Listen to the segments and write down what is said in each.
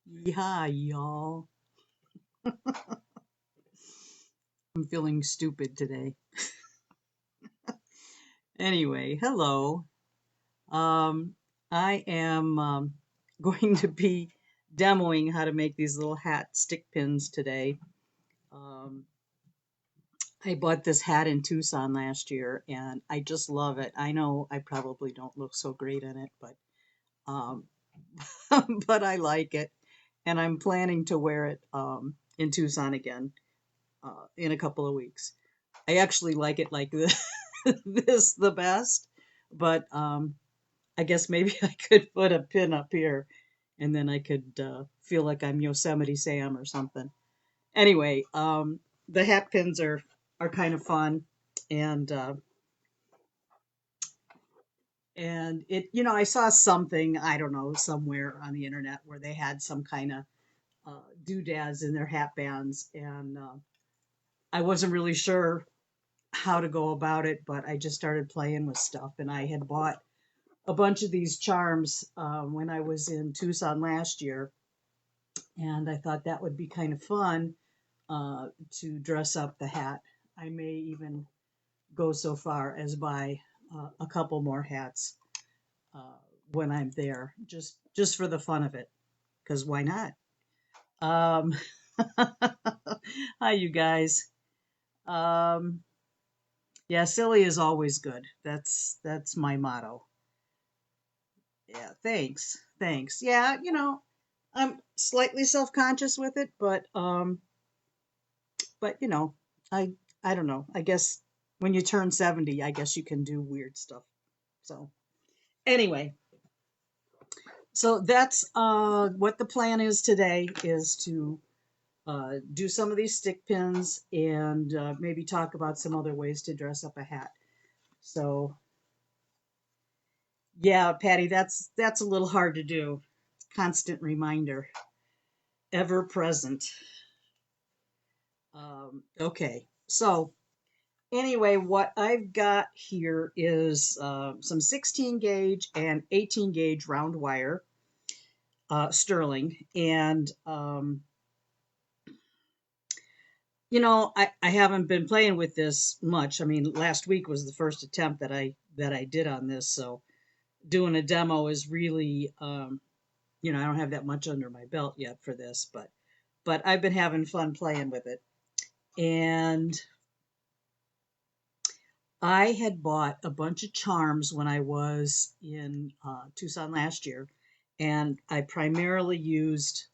Yeah, y'all. I'm feeling stupid today. Anyway, hello. Um, I am going to be demoing how to make these little hat stick pins today. Um, I bought this hat in Tucson last year and I just love it. I know I probably don't look so great in it, but um, but I like it, and I'm planning to wear it in Tucson again in a couple of weeks. I actually like it like this, this the best, but I guess maybe I could put a pin up here and then I could feel like I'm Yosemite Sam or something. Anyway, the hat pins are kind of fun, and it I saw something, I don't know, somewhere on the internet where they had some kind of doodads in their hat bands, and I wasn't really sure how to go about it, but I just started playing with stuff, and I had bought a bunch of these charms when I was in Tucson last year, and I thought that would be kind of fun to dress up the hat. I may even go so far as buy a couple more hats uh, when I'm there, just for the fun of it, because why not? Um, Hi, you guys. Um, yeah, silly is always good. That's my motto. Yeah, thanks. Yeah, I'm slightly self-conscious with it, but I I don't know. I guess when you turn 70, I guess you can do weird stuff. So, anyway, so that's what the plan is today is to do some of these stick pins and maybe talk about some other ways to dress up a hat. So, yeah, Patty, that's a little hard to do. Constant reminder, ever present. Okay, so anyway, what I've got here is some 16 gauge and 18 gauge round wire, sterling, and I haven't been playing with this much. I mean, last week was the first attempt that I did on this, so doing a demo is really I don't have that much under my belt yet for this, but I've been having fun playing with it. And I had bought a bunch of charms when I was in Tucson last year, and I primarily used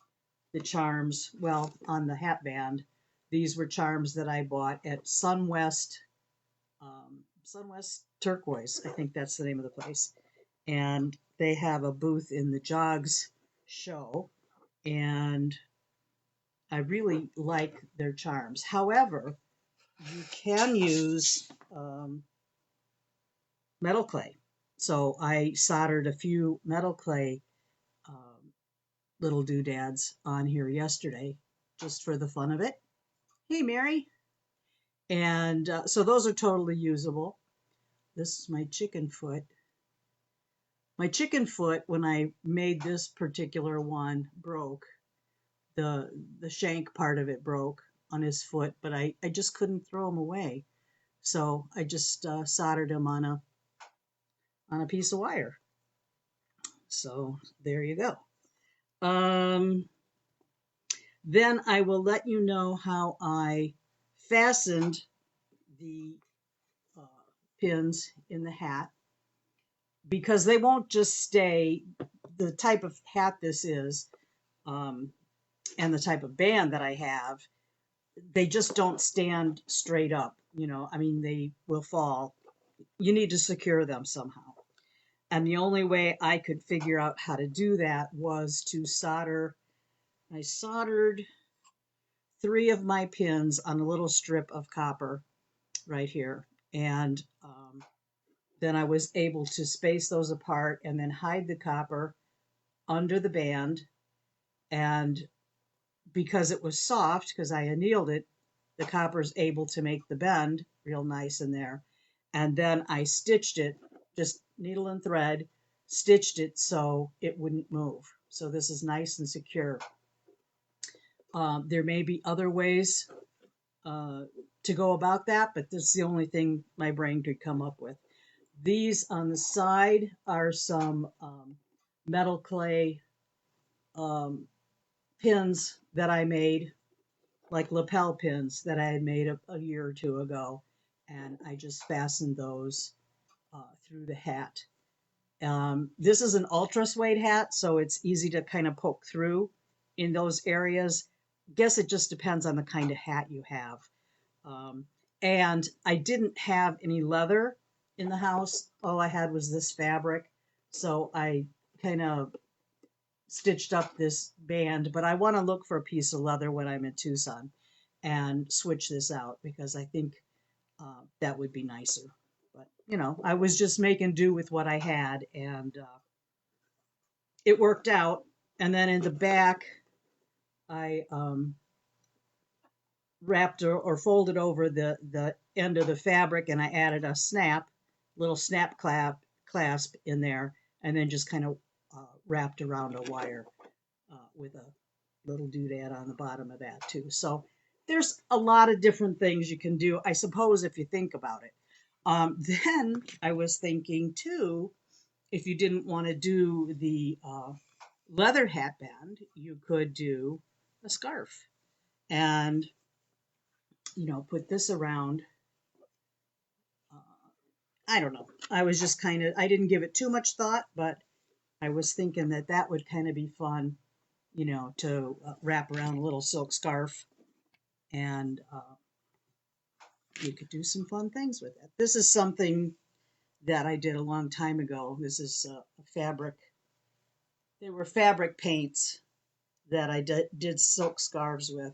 the charms, well, on the hat band. These were charms that I bought at Sunwest Turquoise, I think that's the name of the place. And they have a booth in the Jogs show, and I really like their charms. However, you can use metal clay. So I soldered a few metal clay um, little doodads on here yesterday just for the fun of it. Hey, Mary. And so those are totally usable. This is my chicken foot. My chicken foot, when I made this particular one, broke. The shank part of it broke on his foot, but I just couldn't throw him away. So I just soldered him on a piece of wire. So there you go. Um, then I will let you know how I fastened the uh, pins in the hat, because they won't just stay the type of hat this is, um, and the type of band that I have. They just don't stand straight up. I mean, they will fall. You need to secure them somehow. And the only way I could figure out how to do that was to solder. I soldered three of my pins on a little strip of copper right here. And then I was able to space those apart and then hide the copper under the band. And because it was soft, because I annealed it, the copper's able to make the bend real nice in there. And then I stitched it, just needle and thread, stitched it so it wouldn't move. So this is nice and secure. There may be other ways to go about that, but this is the only thing my brain could come up with. These on the side are some metal clay um, pins that I made, like lapel pins that I had made a year or two ago, and I just fastened those through the hat. This is an ultra suede hat, so it's easy to kind of poke through in those areas. Guess it just depends on the kind of hat you have. Um, and I didn't have any leather in the house. All I had was this fabric. So I kind of stitched up this band, but I want to look for a piece of leather when I'm in Tucson and switch this out because I think that would be nicer. But, you know, I was just making do with what I had and it worked out. And then in the back, I wrapped or folded over the end of the fabric and I added a little snap clasp in there and then just kind of wrapped around a wire with a little doodad on the bottom of that too. So there's a lot of different things you can do, I suppose, if you think about it. Then I was thinking too, if you didn't want to do the leather hat band, you could do a scarf and, you know, put this around. Uh, I don't know. I was just kind of, I didn't give it too much thought, but I was thinking that that would kind of be fun, you know, to wrap around a little silk scarf and you could do some fun things with it. This is something that I did a long time ago. This is a fabric. They were fabric paints that I did silk scarves with.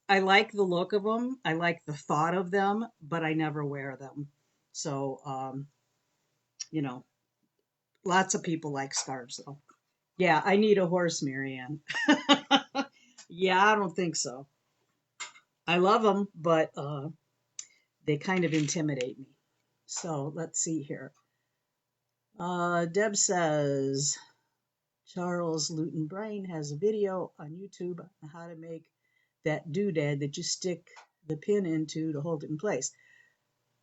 I like the look of them. I like the thought of them, but I never wear them. So, you know, lots of people like scarves though. Yeah, I need a horse, Marianne. Yeah, I don't think so. I love them, but they kind of intimidate me. So let's see here. Deb says Charles Luton Brain has a video on YouTube on how to make that doodad that you stick the pin into to hold it in place,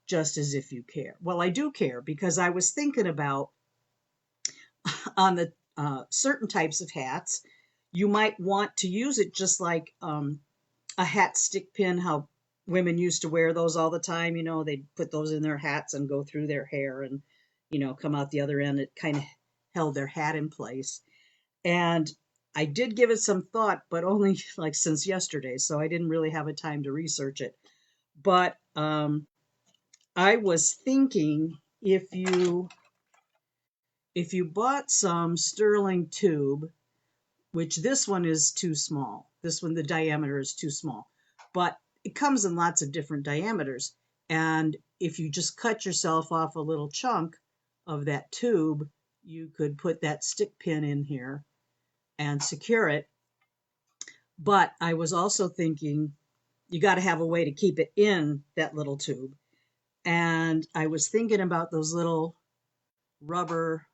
just as if you care. Well, I do care because I was thinking about on the certain types of hats, you might want to use it just like a hat stick pin, how women used to wear those all the time. You know, they'd put those in their hats and go through their hair and, you know, come out the other end. It kind of held their hat in place. And I did give it some thought, but only like since yesterday. So I didn't really have a time to research it. But I was thinking if you bought some sterling tube, which this one is too small. This one, the diameter is too small, but it comes in lots of different diameters. And if you just cut yourself off a little chunk of that tube, you could put that stick pin in here and secure it. But I was also thinking you got to have a way to keep it in that little tube. And I was thinking about those little rubber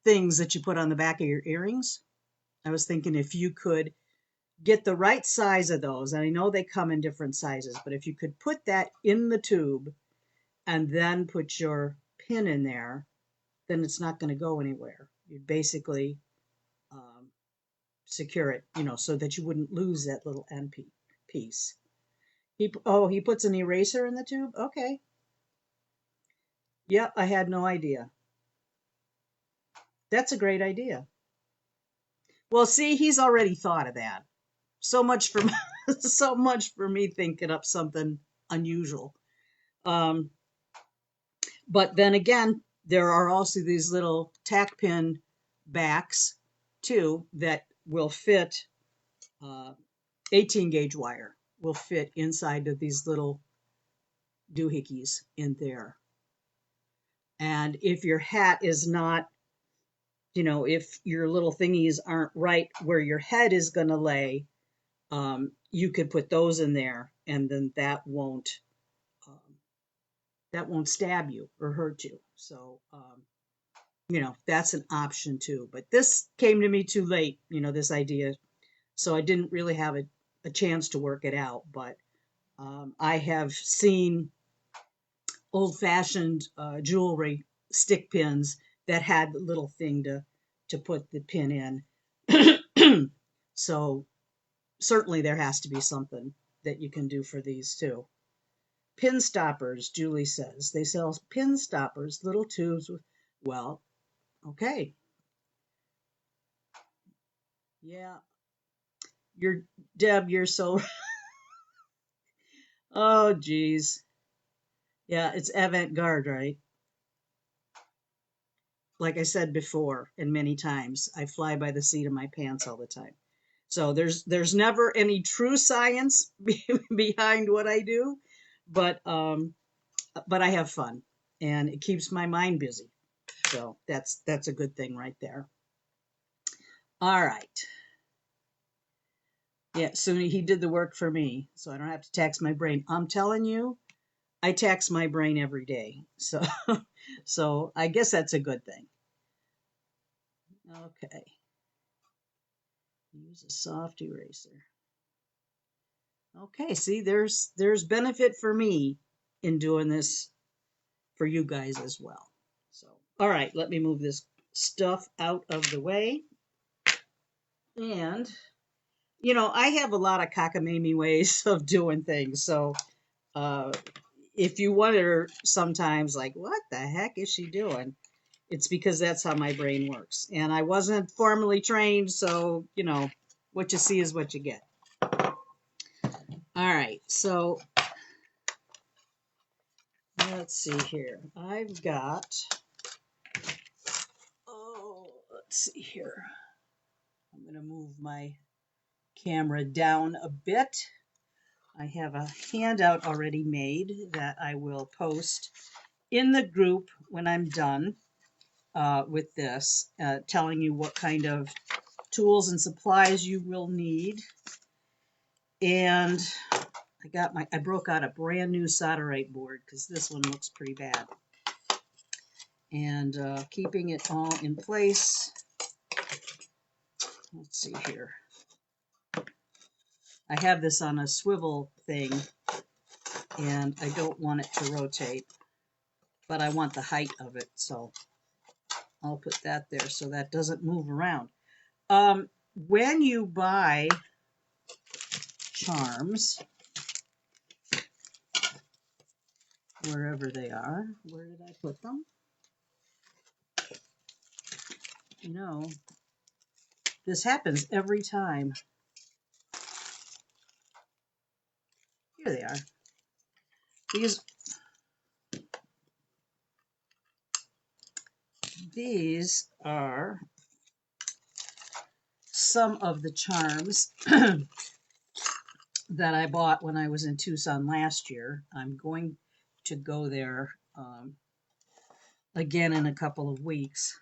things that you put on the back of your earrings. I was thinking if you could get the right size of those, and I know they come in different sizes, but if you could put that in the tube and then put your pin in there, then it's not going to go anywhere. You'd basically secure it, you know, so that you wouldn't lose that little end piece. He puts an eraser in the tube? Okay. Yep, I had no idea. That's a great idea. Well, see, he's already thought of that. So much for so much for me thinking up something unusual. Um, but then again, there are also these little tack pin backs too that will fit 18 gauge wire will fit inside of these little doohickeys in there. And if your hat is not, you know, if your little thingies aren't right where your head is going to lay, you could put those in there, and then um, that won't stab you or hurt you. So that's an option too. But this came to me too late, this idea. So I didn't really have a chance to work it out. But I have seen old fashioned jewelry stick pins that had the little thing to put the pin in. So certainly there has to be something that you can do for these too. Pin stoppers, Julie says. They sell pin stoppers, little tubes with, well, okay. Yeah. You're, Deb, you're so, oh, geez. Yeah, it's avant-garde, right? Like I said before, and many times, I fly by the seat of my pants all the time. So there's never any true science behind what I do, but I have fun and it keeps my mind busy. So that's a good thing right there. All right. Yeah, Suni, he did the work for me, so I don't have to tax my brain. I'm telling you, I tax my brain every day. So so I guess that's a good thing. Okay. Use a soft eraser. Okay, see, there's benefit for me in doing this for you guys as well. So, all right, let me move this stuff out of the way. And, I have a lot of cockamamie ways of doing things. So, uh, if you wonder sometimes, like, what the heck is she doing? It's because that's how my brain works. And I wasn't formally trained, so, what you see is what you get. All right, so let's see here. I've got, let's see here. I'm going to move my camera down a bit. I have a handout already made that I will post in the group when I'm done with this, telling you what kind of tools and supplies you will need. And I broke out a brand new solderite board because this one looks pretty bad. And keeping it all in place. Let's see here. I have this on a swivel thing and I don't want it to rotate, but I want the height of it, so I'll put that there so that doesn't move around. When you buy charms, wherever they are, where did I put them? This happens every time. Here they are. These are some of the charms that I bought when I was in Tucson last year. I'm going to go there again in a couple of weeks.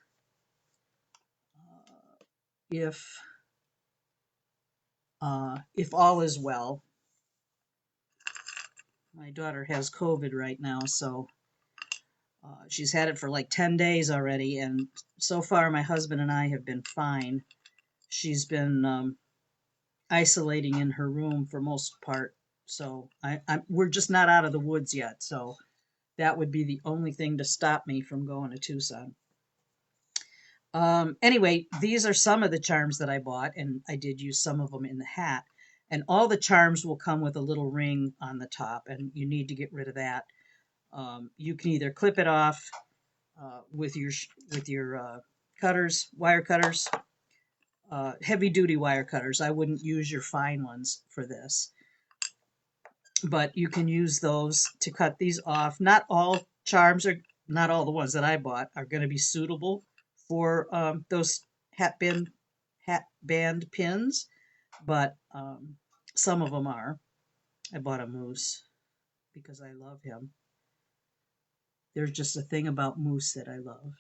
If all is well. My daughter has COVID right now, so she's had it for like 10 days already, and so far my husband and I have been fine. She's been isolating in her room for most part, so we're just not out of the woods yet, so that would be the only thing to stop me from going to Tucson. Anyway, these are some of the charms that I bought, and I did use some of them in the hat. And all the charms will come with a little ring on the top, and you need to get rid of that. You can either clip it off with your cutters, wire cutters, heavy duty wire cutters. I wouldn't use your fine ones for this, but you can use those to cut these off. Not all charms are, not all the ones that I bought are going to be suitable for those hat band pins, but some of them are. I bought a moose because I love him. There's just a thing about moose that I love.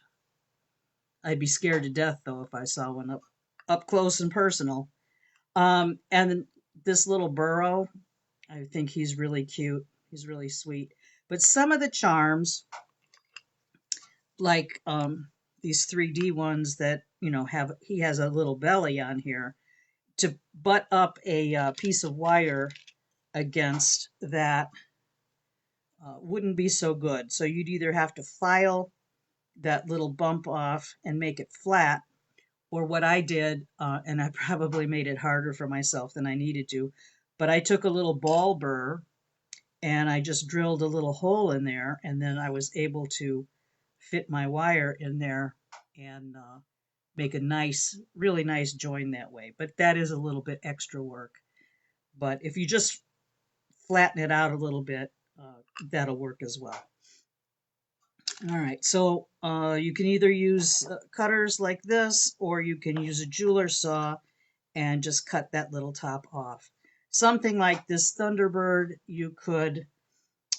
I'd be scared to death though if I saw one up close and personal. And this little burro, I think he's really cute. He's really sweet. But some of the charms, like these 3D ones that, you know, he has a little belly on here, to butt up a piece of wire against that wouldn't be so good. So you'd either have to file that little bump off and make it flat, or what I did, and I probably made it harder for myself than I needed to, but I took a little ball burr and I just drilled a little hole in there, and then I was able to fit my wire in there and make a nice, really nice join that way. But that is a little bit extra work. But if you just flatten it out a little bit, that'll work as well. All right, so you can either use cutters like this, or you can use a jeweler saw and just cut that little top off. Something like this Thunderbird, you could,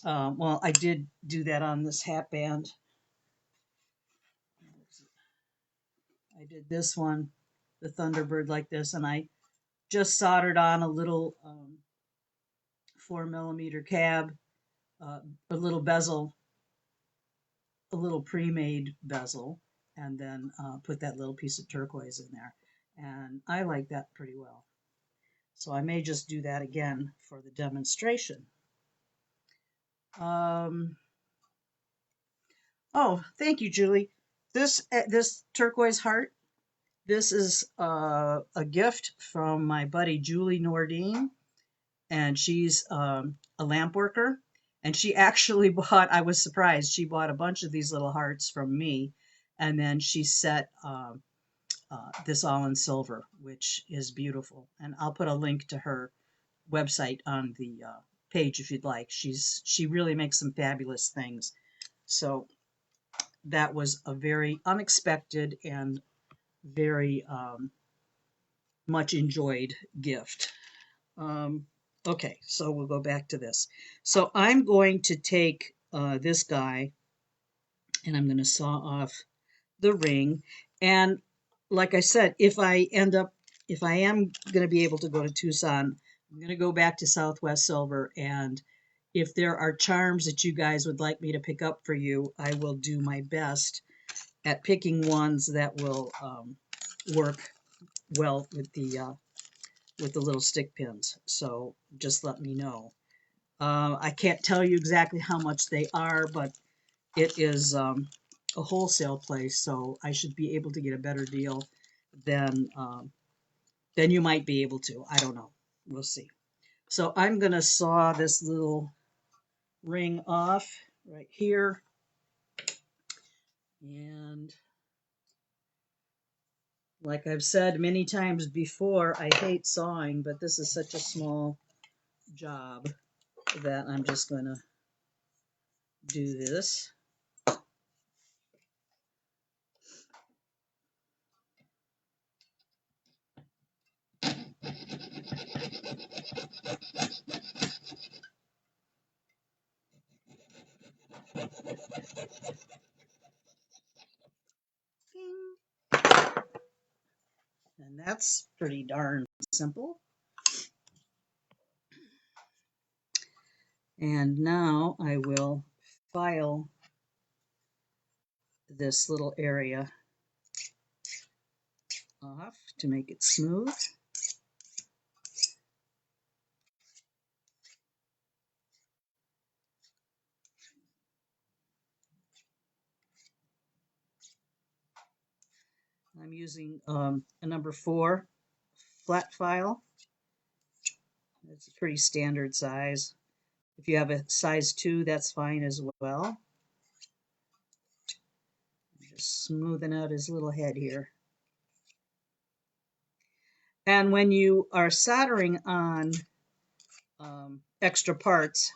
well, I did do that on this hat band. I did this one, the Thunderbird, like this, and I just soldered on a little 4mm cab, a little bezel, a little pre-made bezel, and then put that little piece of turquoise in there. And I like that pretty well. So I may just do that again for the demonstration. Oh, thank you, Julie. This turquoise heart, this is a gift from my buddy Julie Nordine, and she's a lamp worker. And she actually bought, I was surprised, she bought a bunch of these little hearts from me, and then she set this all in silver, which is beautiful. And I'll put a link to her website on the page if you'd like. She really makes some fabulous things. So that was a very unexpected and very much enjoyed gift. Okay, so we'll go back to this. So I'm going to take this guy and I'm going to saw off the ring. And like I said, if I am going to be able to go to Tucson, I'm going to go back to Southwest Silver. And if there are charms that you guys would like me to pick up for you, I will do my best at picking ones that will work well with the little stick pins. So just let me know. I can't tell you exactly how much they are, but it is a wholesale place, so I should be able to get a better deal than you might be able to. I don't know. We'll see. So I'm going to saw this little ring off right here. And like I've said many times before, I hate sawing, but this is such a small job that I'm just going to do this. And that's pretty darn simple. And now I will file this little area off to make it smooth. I'm using a number 4 flat file. It's a pretty standard size. If you have a size 2, that's fine as well. Just smoothing out his little head here. And when you are soldering on extra parts,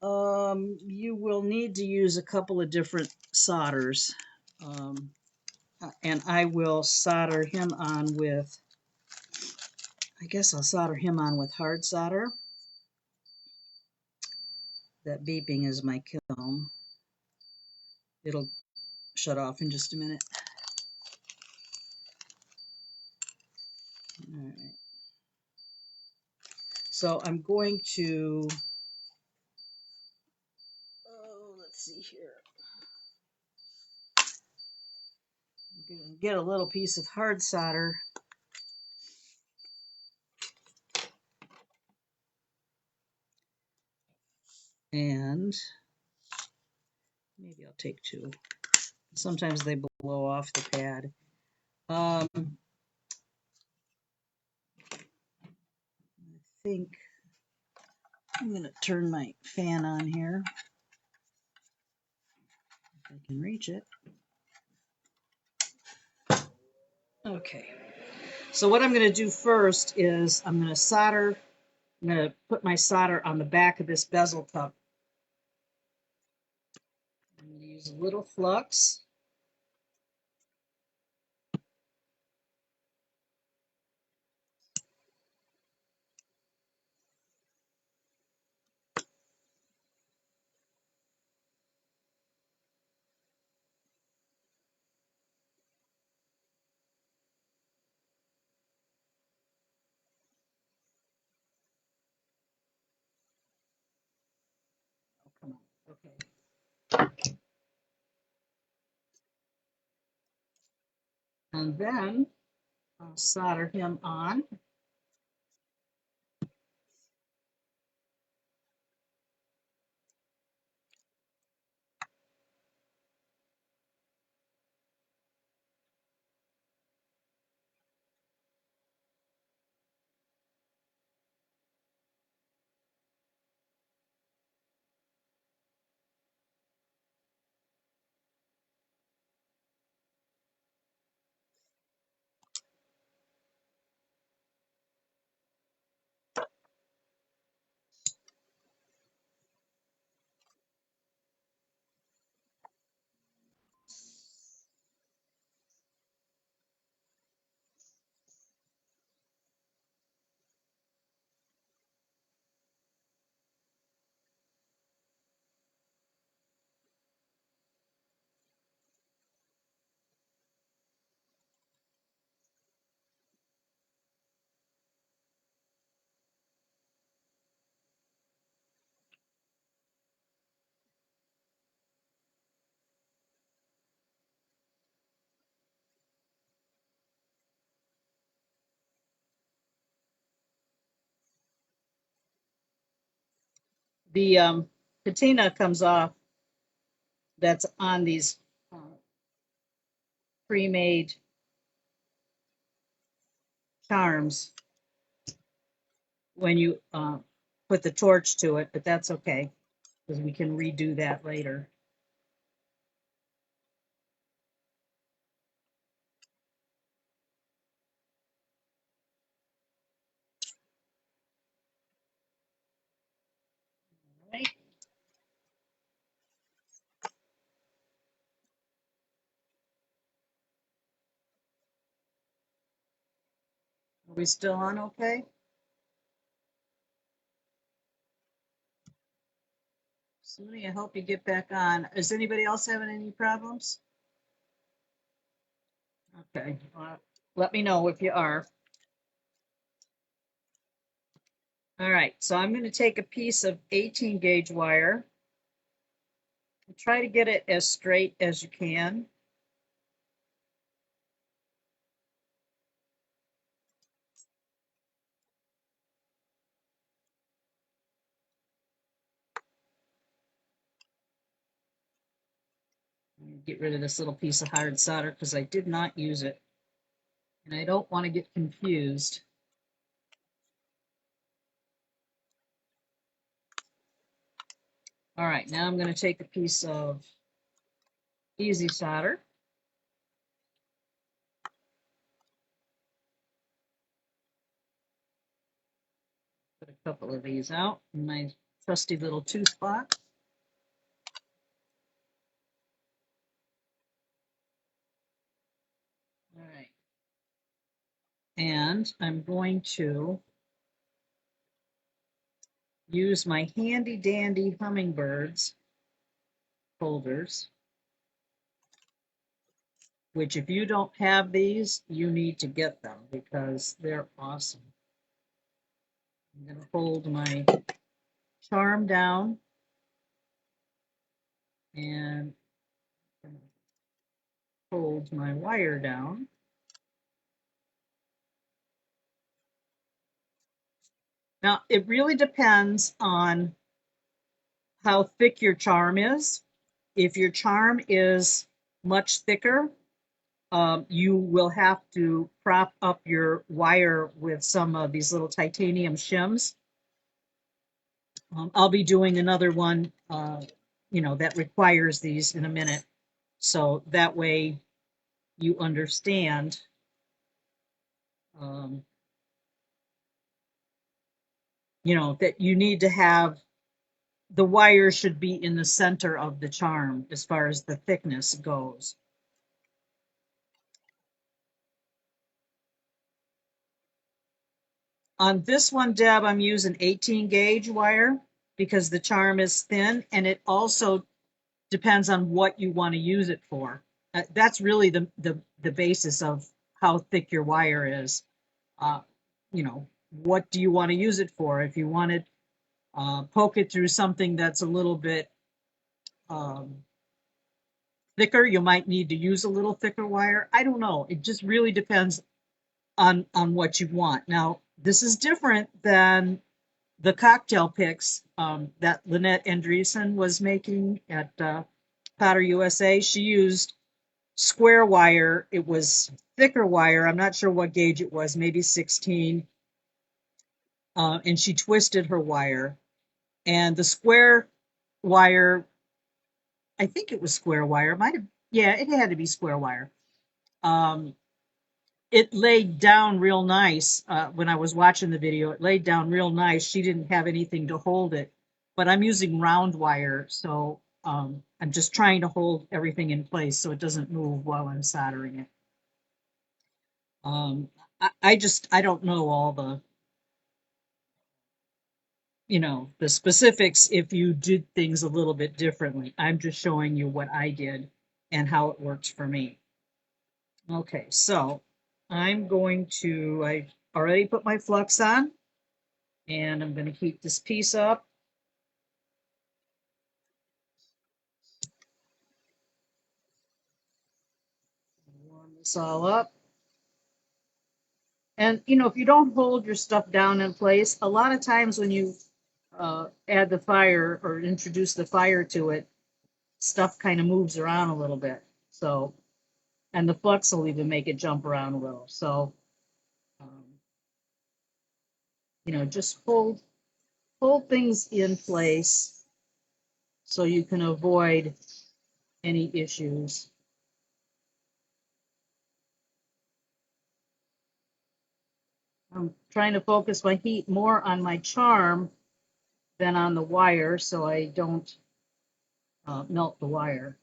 you will need to use a couple of different solders. And I will solder him on with, I guess I'll solder him on with hard solder. That beeping is my kiln. It'll shut off in just a minute. All right. So I'm going to, let's see here. get a little piece of hard solder and maybe I'll take two. Sometimes they blow off the pad. I think I'm going to turn my fan on here if I can reach it. Okay, so what I'm going to do first is I'm going to put my solder on the back of this bezel cup. I'm going to use a little flux. Oh, come on. Okay. And then I'll solder him on. The patina comes off that's on these pre-made charms when you put the torch to it, but that's okay because we can redo that later. All right. Are we still on okay? Sunny, I hope you get back on. Is anybody else having any problems? Okay, let me know if you are. All right, so I'm going to take a piece of 18 gauge wire and try to get it as straight as you can. Get rid of this little piece of hard solder because I did not use it and I don't want to get confused. All right, now I'm going to take a piece of easy solder. Put a couple of these out in my trusty little tooth box. All right. And I'm going to use my handy dandy hummingbirds folders, which if you don't have these, you need to get them because they're awesome. I'm going to hold my charm down and hold my wire down. Now, it really depends on how thick your charm is. If your charm is much thicker, you will have to prop up your wire with some of these little titanium shims. I'll be doing another one, that requires these in a minute. So that way you understand, um, that you need to have the wire should be in the center of the charm as far as the thickness goes. On this one, Deb, I'm using 18 gauge wire because the charm is thin, and it also depends on what you want to use it for. That's really the basis of how thick your wire is. Uh, what do you want to use it for? If you want to poke it through something that's a little bit um, thicker, you might need to use a little thicker wire. I don't know. It just really depends on what you want. Now, this is different than the cocktail picks that Lynette Andreessen was making at Powder USA. She used square wire. It was thicker wire. I'm not sure what gauge it was, maybe 16. And she twisted her wire. And the square wire, I think it was square wire. Might have, yeah, it had to be square wire. Um, it laid down real nice. When I was watching the video, it laid down real nice. She didn't have anything to hold it, but I'm using round wire, so I'm just trying to hold everything in place so it doesn't move while I'm soldering it. I don't know all the specifics if you did things a little bit differently. I'm just showing you what I did and how it works for me. Okay, so I already put my flux on, and I'm going to heat this piece up. Warm this all up. And, if you don't hold your stuff down in place, a lot of times when you add the fire or introduce the fire to it, stuff kind of moves around a little bit. So, and the flux will even make it jump around a little. So, um, just hold things in place so you can avoid any issues. I'm trying to focus my heat more on my charm than on the wire so I don't melt the wire.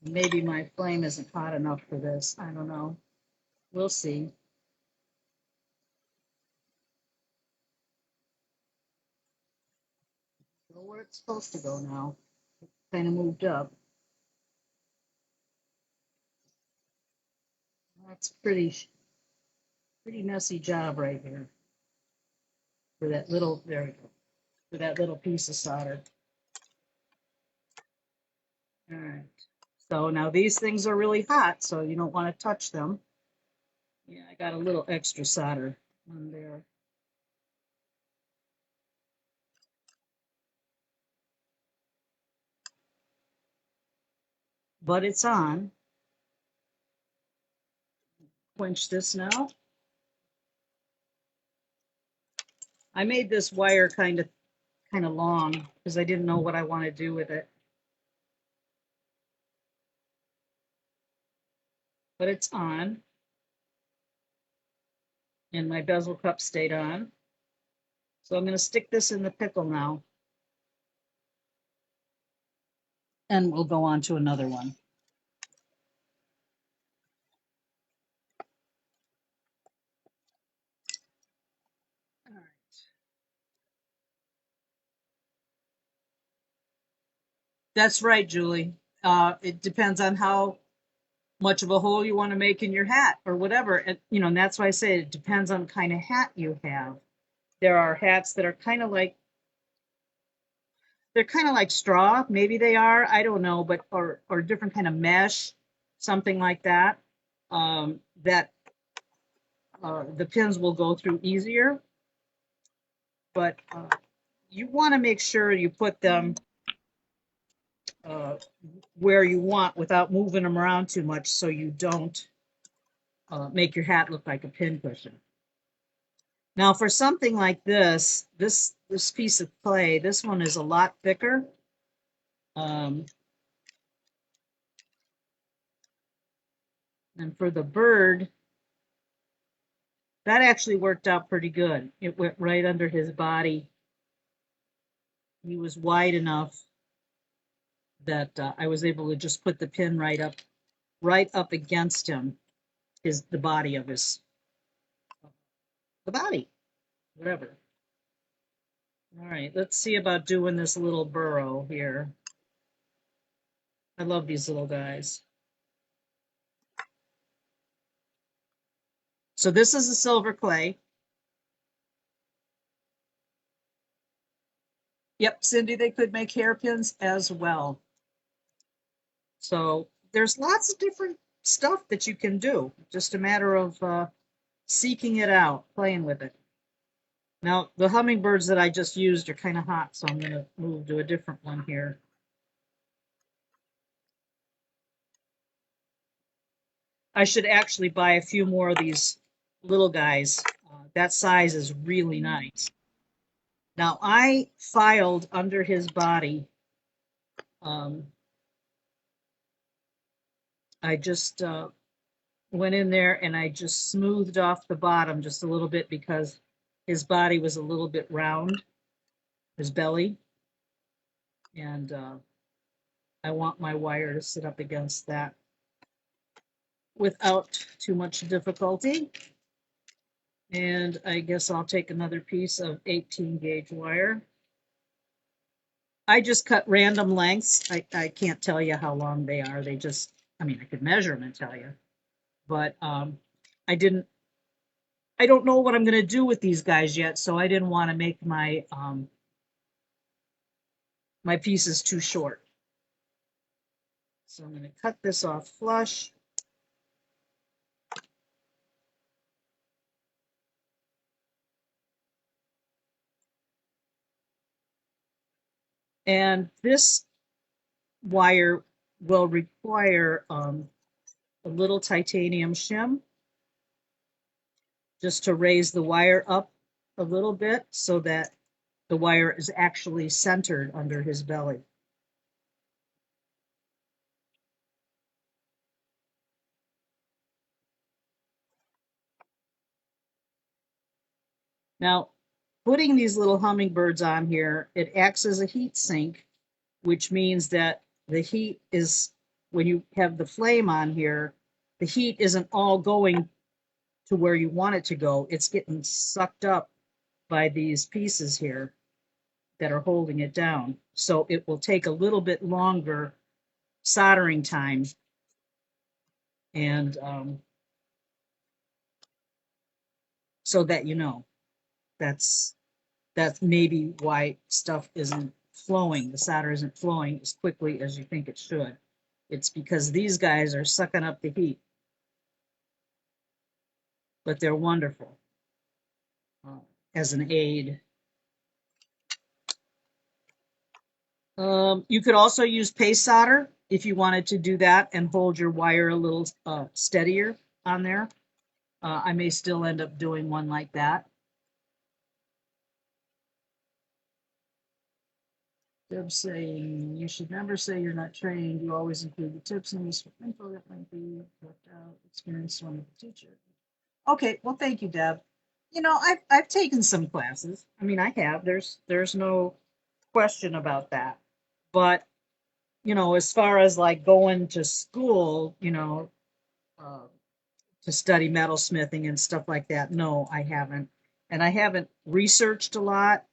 Maybe my flame isn't hot enough for this. I don't know. We'll see. Go where it's supposed to go now. Kind of moved up. That's pretty messy job right here for that little, there we go, for that little piece of solder. All right. So now these things are really hot, so you don't want to touch them. Yeah, I got a little extra solder on there. But it's on. Quench this now. I made this wire kind of long because I didn't know what I want to do with it. But it's on. And my bezel cup stayed on. So I'm going to stick this in the pickle now. And we'll go on to another one. All right. That's right, Julie. It depends on how much of a hole you want to make in your hat or whatever. And that's why I say it depends on the kind of hat you have. There are hats that are they're kind of like straw. Maybe they are, I don't know, but or different kind of mesh. something like that, that the pins will go through easier. But you want to make sure you put them uh, where you want without moving them around too much so you don't make your hat look like a pin cushion. Now for something like this piece of clay, this one is a lot thicker. And for the bird, that actually worked out pretty good. It went right under his body. He was wide enough that I was able to just put the pin right up against him, the body of the body, whatever. All right, let's see about doing this little burrow here. I love these little guys. So this is a silver clay. Yep, Cindy, they could make hairpins as well. So there's lots of different stuff that you can do. Just a matter of seeking it out, playing with it. Now, the hummingbirds that I just used are kind of hot, so I'm going to move to a different one here. I should actually buy a few more of these little guys. That size is really nice. Now, I filed under his body. I just went in there and I just smoothed off the bottom just a little bit because his body was a little bit round, his belly. And I want my wire to sit up against that without too much difficulty. And I guess I'll take another piece of 18 gauge wire. I just cut random lengths. I can't tell you how long they are. They just, I mean, I could measure them and tell you, but I don't know what I'm going to do with these guys yet, so I didn't want to make my my pieces too short. So I'm going to cut this off flush. And this wire will require a little titanium shim just to raise the wire up a little bit so that the wire is actually centered under his belly. Now, putting these little hummingbirds on here, it acts as a heat sink, which means that the heat is, when you have the flame on here, the heat isn't all going to where you want it to go. It's getting sucked up by these pieces here that are holding it down. So it will take a little bit longer soldering time. And so that you know, that's maybe why stuff isn't flowing, the solder isn't flowing as quickly as you think it should. It's because these guys are sucking up the heat. But they're wonderful as an aid. You could also use paste solder if you wanted to do that and hold your wire a little steadier on there. I may still end up doing one like that. Deb's saying you should never say you're not trained. You always include the tips and useful info that might be left out. Experience one with the teacher. Okay, well, thank you, Deb. You know, I've taken some classes. I mean, I have. There's no question about that. But you know, as far as like going to school, you know, uh, to study metalsmithing and stuff like that, no, I haven't. And I haven't researched a lot.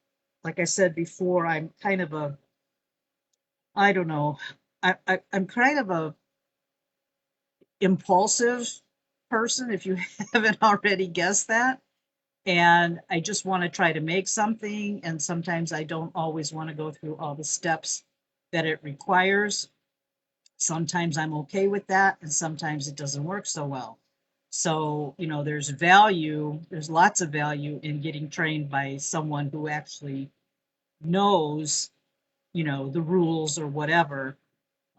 Like I said before, I'm kind of a, I don't know, I'm kind of a impulsive person, if you haven't already guessed that. And I just want to try to make something. And sometimes I don't always want to go through all the steps that it requires. Sometimes I'm okay with that, and sometimes it doesn't work so well. So, there's lots of value in getting trained by someone who actually knows, the rules or whatever,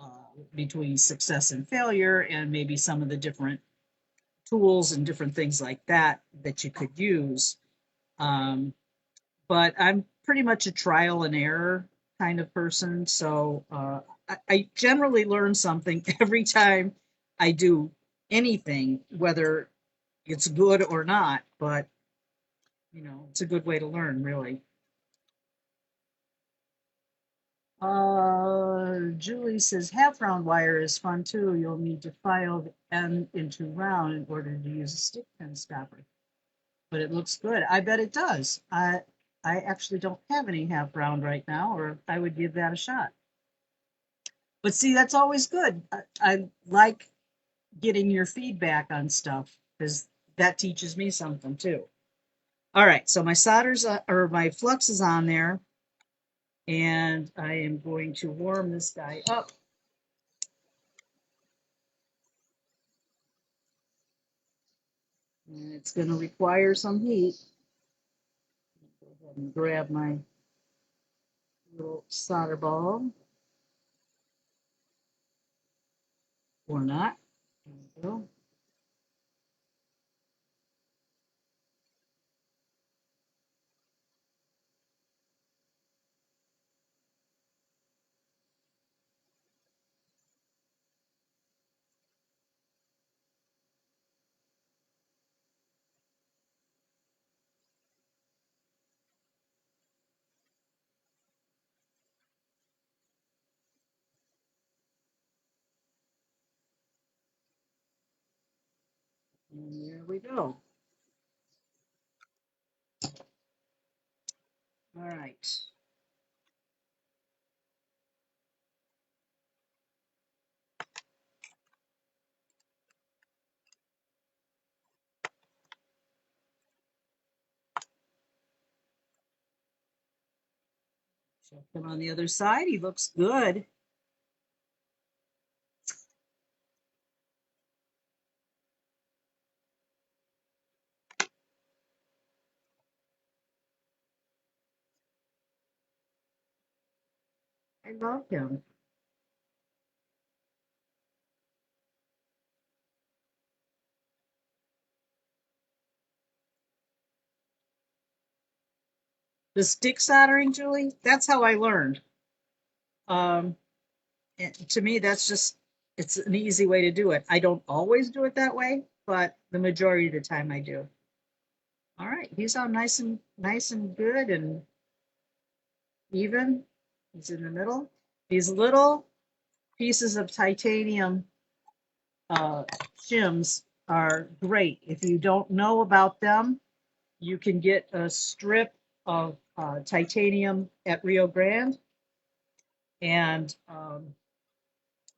uh, between success and failure, and maybe some of the different tools and different things like that you could use. Um, but I'm pretty much a trial and error kind of person. So I generally learn something every time I do anything, whether it's good or not. But, it's a good way to learn, really. Julie says half round wire is fun too. You'll need to file the end into round in order to use a stick pin stopper. But it looks good. I bet it does. I actually don't have any half round right now, or I would give that a shot. But see, that's always good. I like getting your feedback on stuff because that teaches me something too. All right, so my solder's or my flux is on there, and I am going to warm this guy up. And it's going to require some heat. Go ahead and grab my little solder ball, or not. There we go. And there we go. All right. Check him on the other side. He looks good. I love him. The stick soldering, Julie, that's how I learned. Um, to me, it's an easy way to do it. I don't always do it that way, but the majority of the time I do. All right, he's all nice and good and even. He's in the middle. These little pieces of titanium uh, shims are great. If you don't know about them, you can get a strip of titanium at Rio Grande, and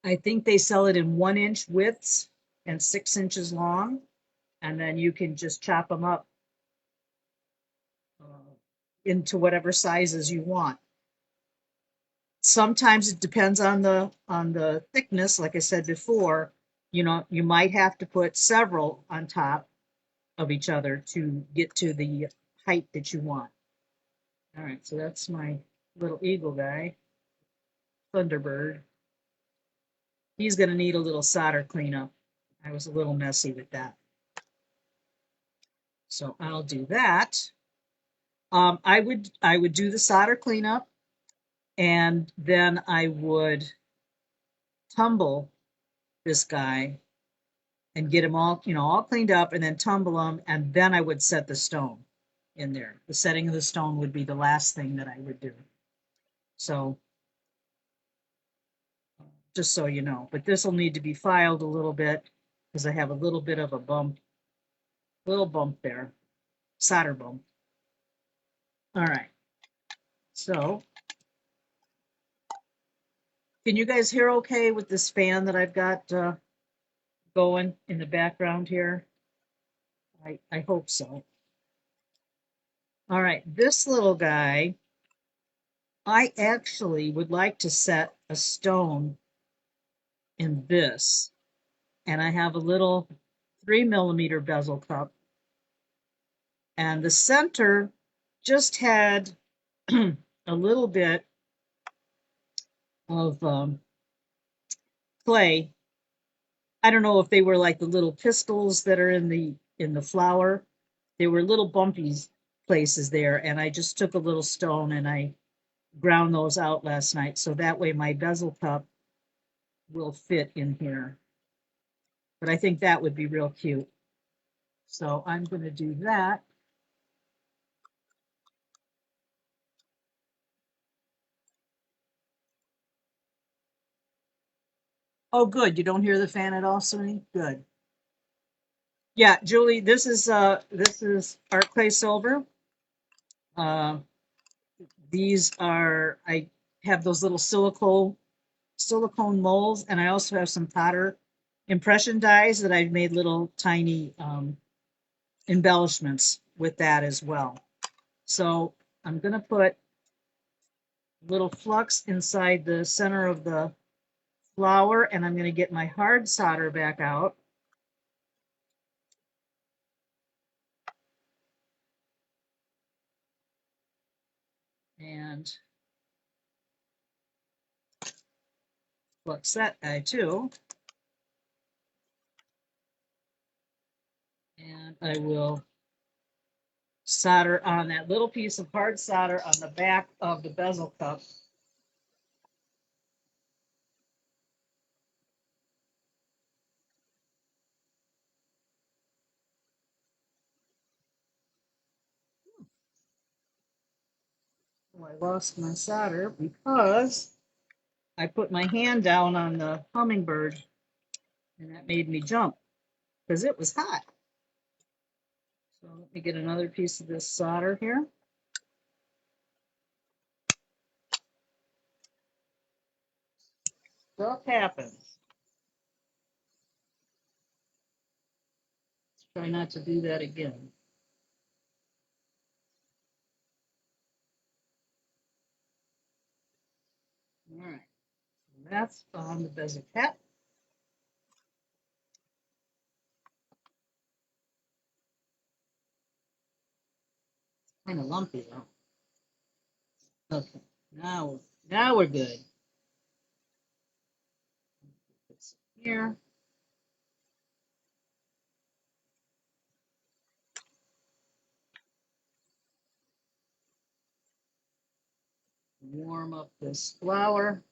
I think they sell it in 1 inch widths and 6 inches long, and then you can just chop them up uh, into whatever sizes you want. Sometimes it depends on the thickness. Like I said before, you might have to put several on top of each other to get to the height that you want. All right, so that's my little eagle guy, Thunderbird. He's going to need a little solder cleanup. I was a little messy with that. So I'll do that. I would do the solder cleanup, and then I would tumble this guy and get him all cleaned up, and then tumble him, and then I would set the stone in there. The setting of the stone would be the last thing that I would do. So just so you know, but this will need to be filed a little bit because I have a little bit of a little bump there, solder bump. All right. So can you guys hear okay with this fan that I've got going in the background here? I hope so. All right, this little guy, I actually would like to set a stone in this, and I have a little 3mm bezel cup, and the center just had a little bit of clay. I don't know if they were like the little pistils that are in the flower. They were little bumpy places there, and I just took a little stone and I ground those out last night, so that way my bezel cup will fit in here. But I think that would be real cute. So I'm going to do that. Oh, good. You don't hear the fan at all, Sunny? Good. Yeah, Julie, this is art clay silver. Uh, these are, I have those little silicone molds, and I also have some Potter impression dies that I've made little tiny embellishments with that as well. So I'm going to put a little flux inside the center of the flower, and I'm going to get my hard solder back out. And flux that guy too. And I will solder on that little piece of hard solder on the back of the bezel cup. Oh, I lost my solder because I put my hand down on the hummingbird, and that made me jump because it was hot. So let me get another piece of this solder here. Stuff happens. Let's try not to do that again. All right, that's on the bezel cap. Kind of lumpy though. Okay, now we're good. Put some here. Warm up this flour.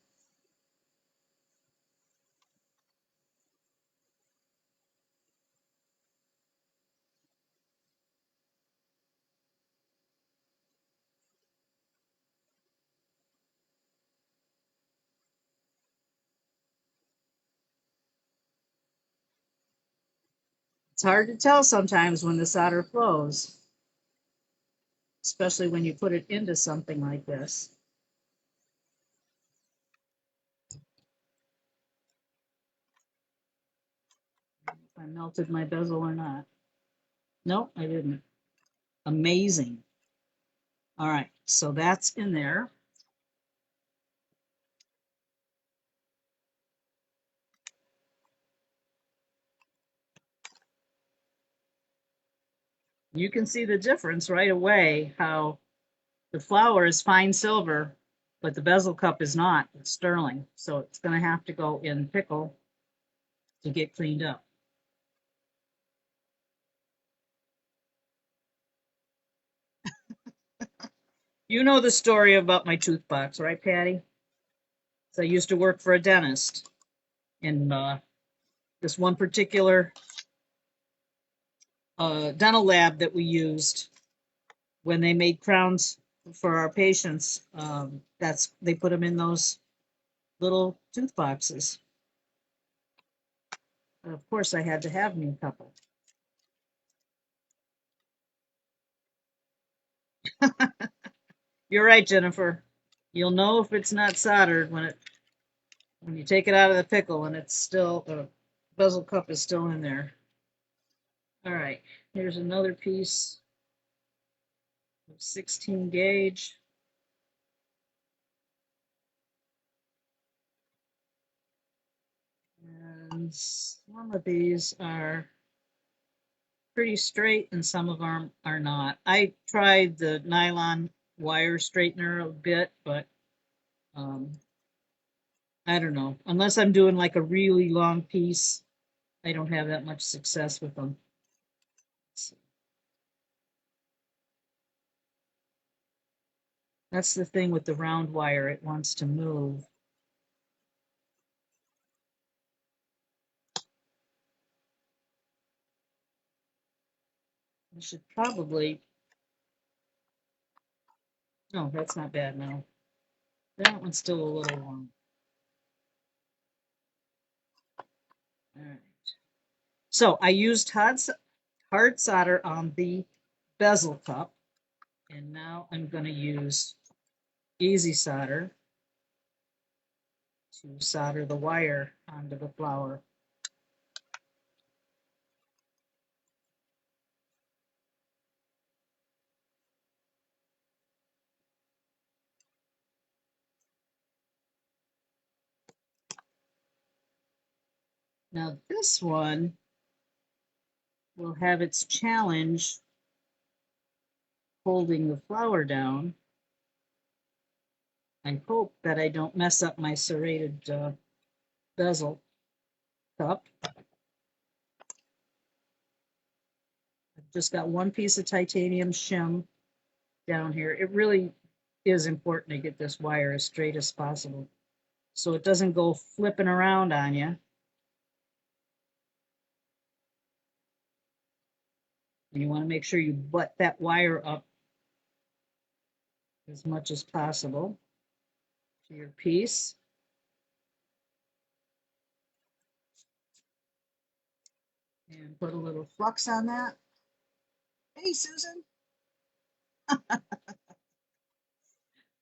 It's hard to tell sometimes when the solder flows, especially when you put it into something like this. If I melted my bezel or not. Nope, I didn't. Amazing. All right, so that's in there. You can see the difference right away, how the flower is fine silver, but the bezel cup is not. It's sterling. So it's going to have to go in pickle to get cleaned up. You know the story about my tooth box, right, Patty? So I used to work for a dentist, and this one particular dental lab that we used when they made crowns for our patients, they put them in those little tooth boxes. And of course, I had to have me a couple. You're right, Jennifer. You'll know if it's not soldered when you take it out of the pickle and it's still the bezel cup is still in there. All right, here's another piece of 16 gauge. some of these are pretty straight and some of them are not. I tried the nylon wire straightener a bit, but I don't know. Unless I'm doing like a really long piece, I don't have that much success with them. That's the thing with the round wire, it wants to move. I should probably, no, that's not bad now. That one's still a little long. All right. So I used hard solder on the bezel cup, and now I'm going to use easy solder to solder the wire onto the flower. Now this one will have its challenge holding the flower down. I hope that I don't mess up my serrated bezel cup. I've just got one piece of titanium shim down here. It really is important to get this wire as straight as possible so it doesn't go flipping around on you. You want to make sure you butt that wire up as much as possible to your piece. And put a little flux on that. Hey, Susan.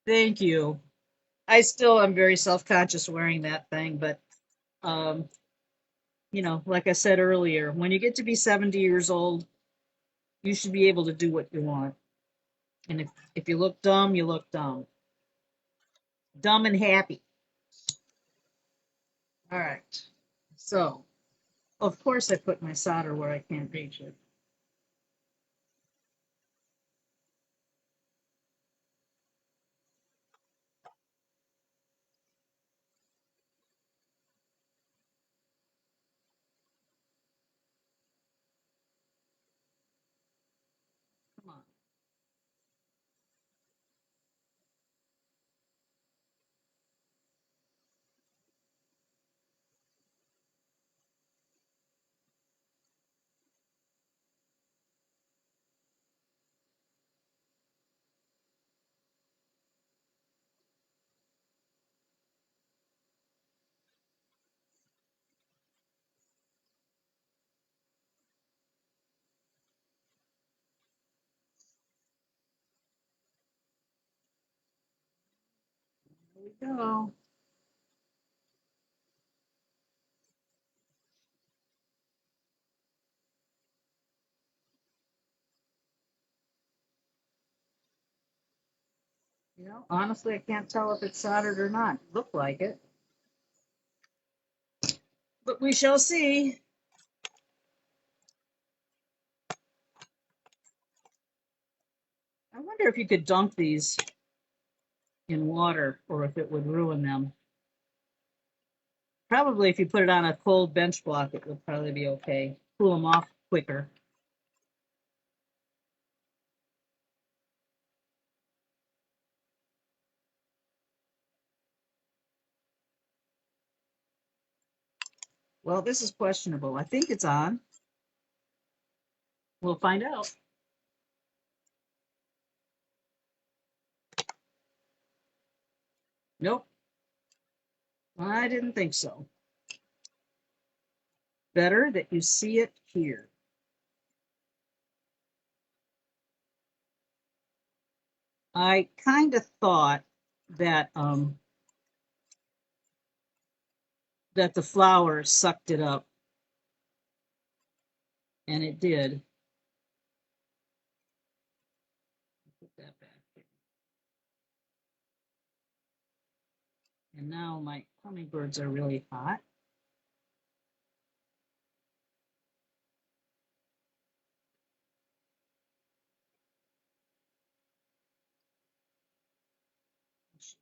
Thank you. I still am very self-conscious wearing that thing, but um, you know, like I said earlier, when you get to be 70 years old, you should be able to do what you want. And if you look dumb, you look dumb. Dumb and happy. All right. So, of course, I put my solder where I can't reach it. Come on. There we go. You know, honestly, I can't tell if it's soldered or not. Look like it. But we shall see. I wonder if you could dunk these in water or if it would ruin them. Probably if you put it on a cold bench block, it would probably be okay. Cool them off quicker. Well, this is questionable. I think it's on. We'll find out. Nope, I didn't think so. Better that you see it here. I kind of thought that that the flower sucked it up, and it did. Put that back here. And now my hummingbirds are really hot.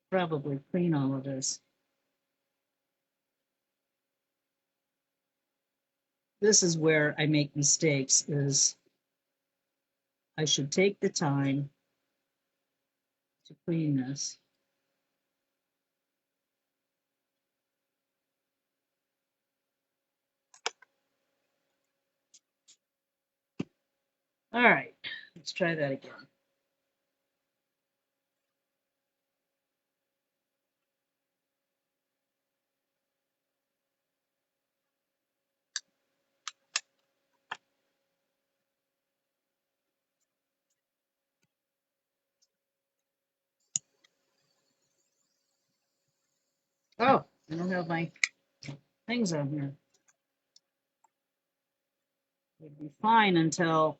Probably clean all of this. This is where I make mistakes, is I should take the time to clean this. All right, let's try that again. Oh, I don't have my things on here. It'd be fine until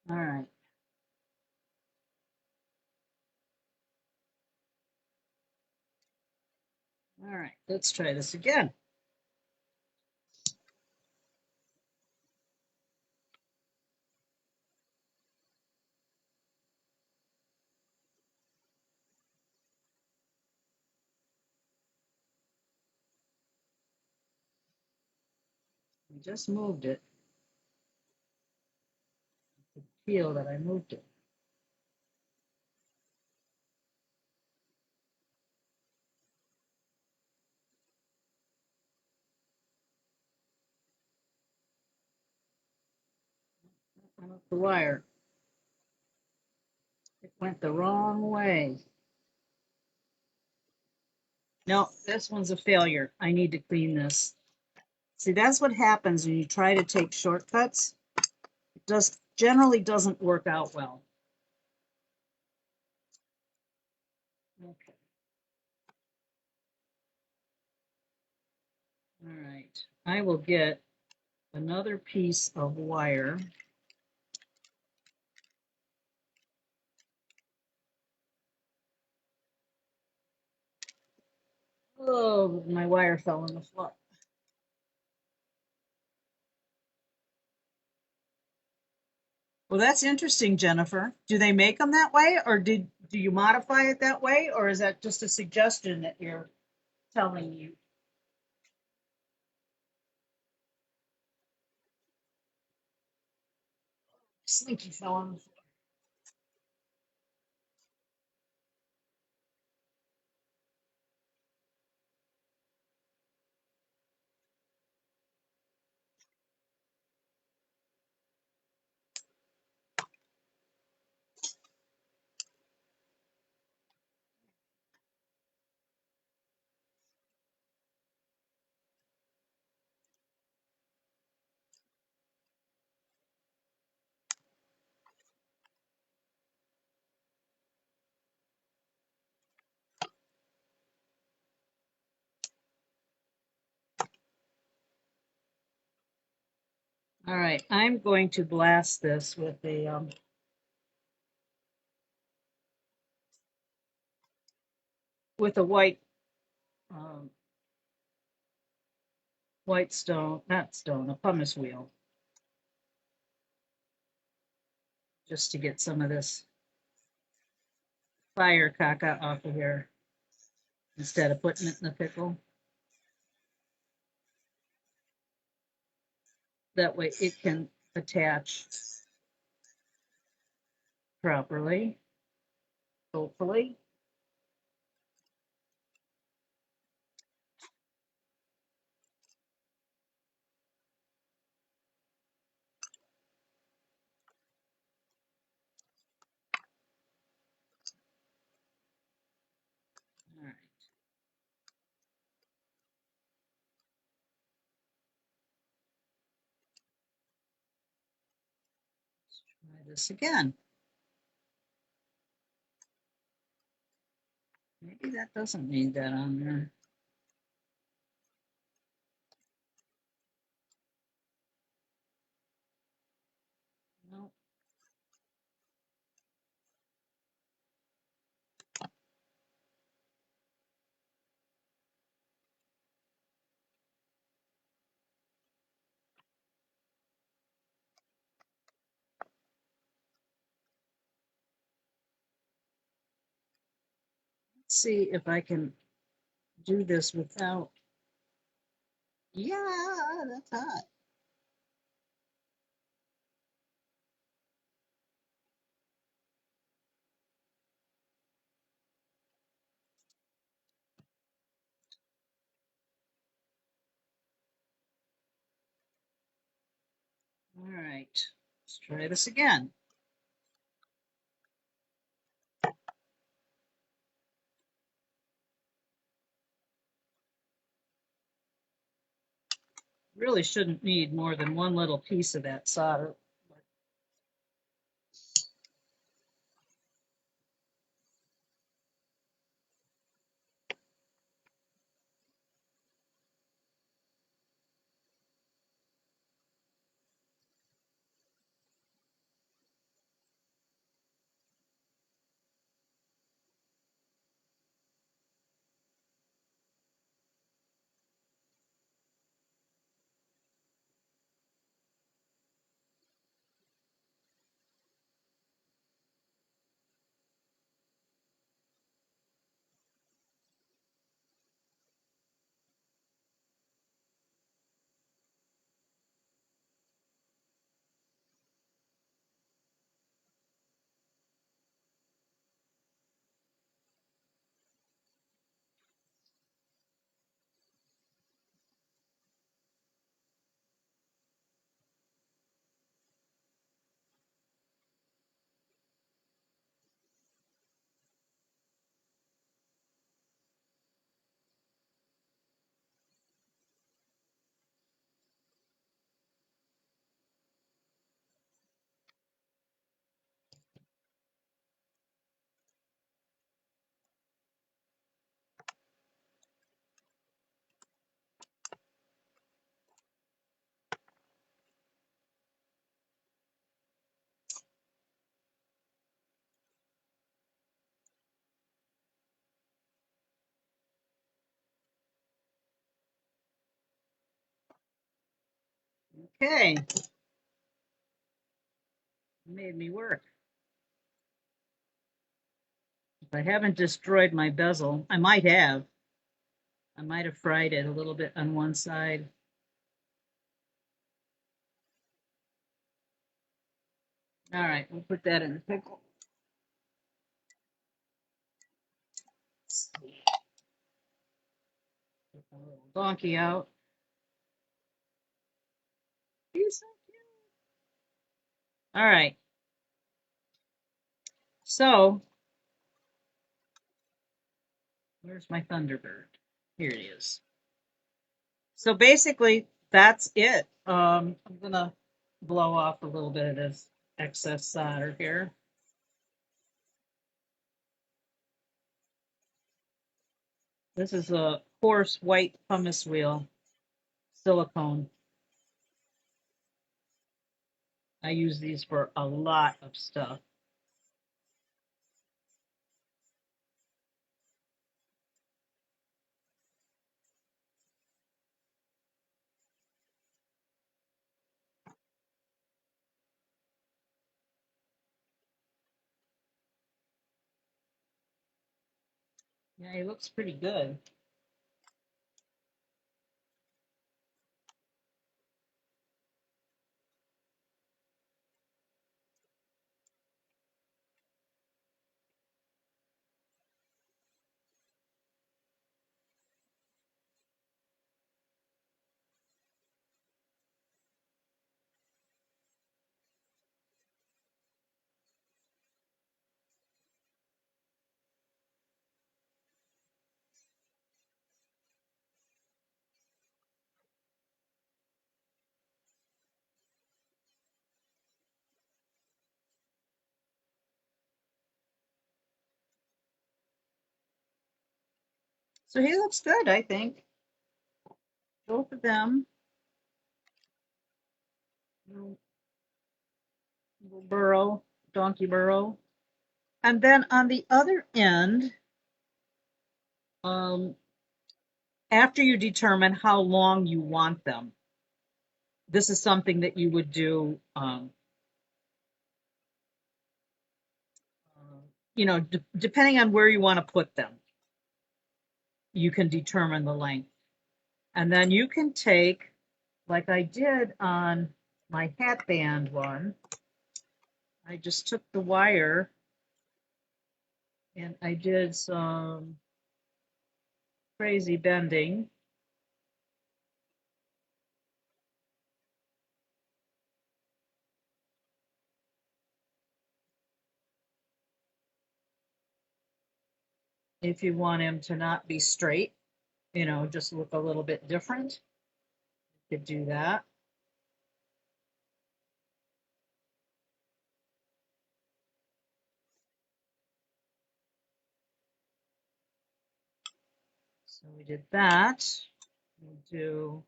all right. All right, let's try this again. I just moved it. I feel that I moved it. Went up the wire. It went the wrong way. No, this one's a failure. I need to clean this. See, that's what happens when you try to take shortcuts. It generally doesn't work out well. Okay. All right. I will get another piece of wire. Oh, my wire fell on the floor. Well, that's interesting, Jennifer. Do they make them that way, or do you modify it that way, or is that just a suggestion that you're telling you? Slinky fell on the floor. All right, I'm going to blast this with a white um, white stone, not stone, a pumice wheel, just to get some of this fire caca off of here instead of putting it in the pickle. That way it can attach properly, hopefully. All right. Try this again. Maybe that doesn't need that on there. Nope. Let's see if I can do this without. Yeah, that's hot. All right, let's try this again. Really shouldn't need more than one little piece of that solder. Okay, made me work. If I haven't destroyed my bezel, I might have. I might have fried it a little bit on one side. All right, we'll put that in the pickle. Get the little donkey out. He's so cute. All right. So, where's my Thunderbird? Here it is. So basically, that's it. I'm gonna blow off a little bit of this excess solder here. This is a coarse white pumice wheel silicone. I use these for a lot of stuff. Yeah, he looks pretty good. So he looks good, I think. Both of them. Little burro, donkey burro. And then on the other end, um, after you determine how long you want them, this is something that you would do, depending on where you want to put them, you can determine the length. And then you can take, like I did on my hat band one, I just took the wire and I did some crazy bending. If you want him to not be straight, just look a little bit different, you could do that. So we did that. We'll do